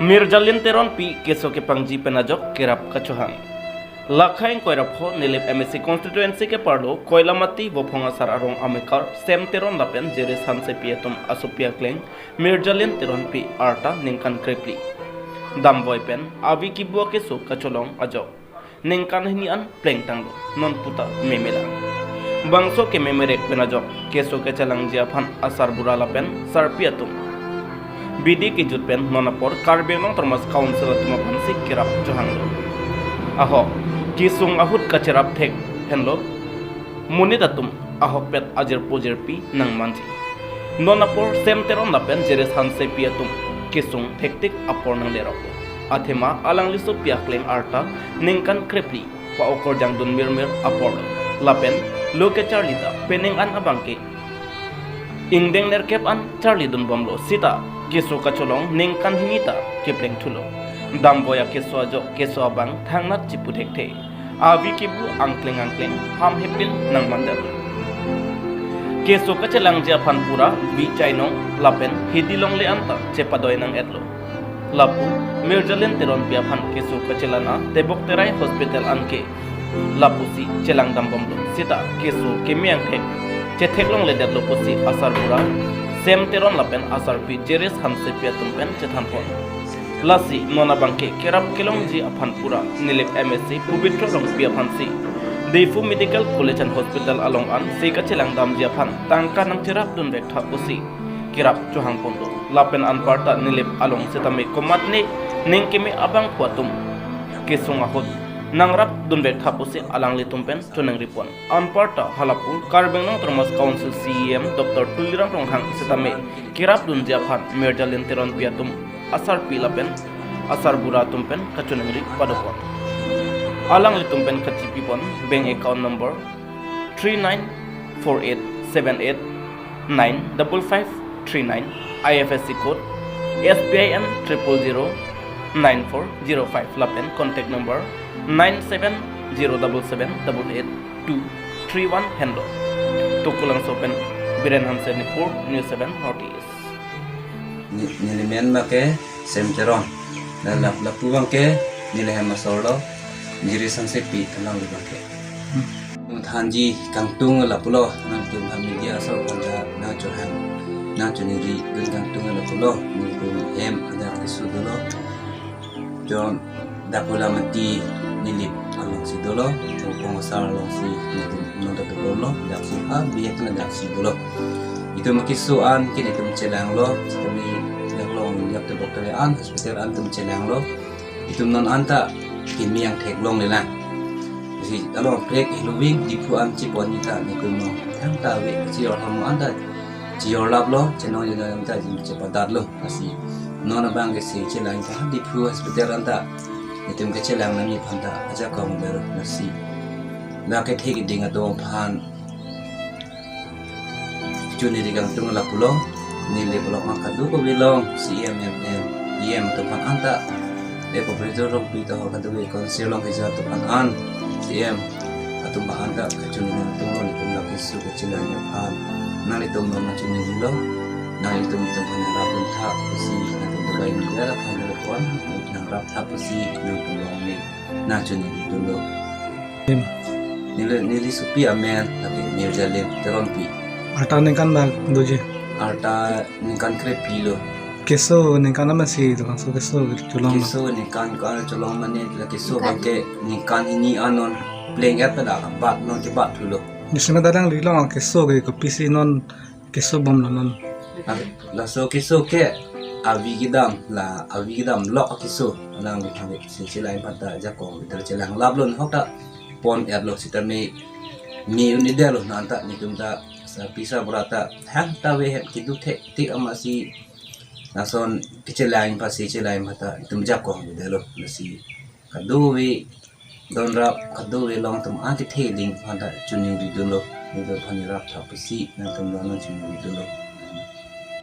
Mirjalin teron pi keso ke pangji penajok kerap kacuhang. Lakhain koirapho nilip MSC constituency ke pardo koilamati bophonga sar arong amikar sem teron lapen jere sanse pietum asupia kleng Mirjalin teron pi arta ningkan krepli. Damboy pen abi kibua keso kacolong ajok. Ningkan hinian pleng tanglo non puta memela. Bangso ke memerek penajok keso ke calang jiapan asar burala pen sar pietum. Bidi kijut pen nonapor karbeng termas council tumapan si kirap johanglo. Aho kisung ahut kacerap thek henlo munidatum ahok pet ajer pojer pi nang manji. Nonapor sem teron lapen jere sanse piatum kisung thektik apor nang lerapo. Athema alang liso piakleng arta ningkan krepli pa okor jangdun mirmir apor lapen loke charlita peneng an abangke ingdeng nerkep an charli dun bomlo sita keso kacolong ningkan hinita kepleng thulo damboya keso ajo keso abang thangnat chiputhekte abi kibu angkleng ham hepil nang mandal keso kacelang japan pura bi chainong lapen hidilong le anta chepadoy nang etlo lapu Mirjalin teron piapan keso kacelana tebok terai hospital anke lapusi celang dambomlo sita keso kemiang thek chetheklong le detlo pusi asar pura sem teron lapen asar pi jeres hamse piatum pen chethanpon lasi nona bangke kerap kelong ji aphan pura nilek MSC pubitro rong piapan si Defu Medical College and Hospital along an seka celang dam ji aphan tangka nang cerap dun bek tha pusi kirap chuhang pondo lapen an parta nilep along setame komatne nengkeme abang puatum kesung ahot nangrap dun bek tha pusi alang litum pen tunang ripon an parta halapu karbeng nang termas council CEM Dr. Tulirang ronghang setame kirap dun ji aphan Mirjalin teron piatum asar pilapen asar buratum pen kachunangri padopon alang litum pen kachipipon bank account number 394878955539 IFSC code SBIN 0009405 lapen contact number 9707788231 handle tukulang sopen Biren Hansen Nipur News 7 Notice nilimen make semteron dan lapu bangke nilai masolo jiri sansepi tenang di bangke hanji kangtung lapulo nang tum media asal pada na johan na joniri gun kangtung lapulo ningkum em ada kisudolo jon dapula mati nilip along si dolo upong asal along si nonton dolo dak si ha biyak na dak si dolo itu makisuan kini itu mencelang lo kami yang lo nyak tu dokter an hospital an tu mencelang lo itu non anta kimi yang teklong le lah jadi kalau break iluwing di puan cipon kita ni kuno yang tahu cior hamu anta cior lab lo cheno yang anta cepat lo masih non abang ke si celang kita di puan hospital anta itu mencelang nami panta aja kau ber masih nak kehik dengan dong pan Juni digang tung la pulo nile pulo makadu ko bilong CMM to pan anta le ko prezo rong pito ko kadu ko silong hija to pan an CM atum ba anta ka juni tung lo ni tum la kisu ko chilan ya pan na le tum ma juni lo na le tum pan ra pun tha si na tum to bai ni la pan le ko na ra tha si na tum lo ni na juni ni lo nile supi amen la Mirjalin teron pi Arta nengkan bag doje. Arta ningkan krepi lo. Keso nengkan nama si itu kan so keso colong. Keso ningkan kan colong mane la keso bangke ningkan ini anon playing at pada bat non ke bat lo. Nisme dadang lilong keso ke pisi non keso bom non. La so keso ke avigidam lo keso nang bitang silai pada jakong tercelang lablon hokta pon at lo sitame mi unidelo nanta nikumta sa pisa berata hang tawe het kidu tik amasi nason kecelain pasi celain mata itu menjakong bedelo nasi kaduwi donrap kaduwi long tum anti theding pada juning di dulu itu panirap tapasi nang tum long juning di dulu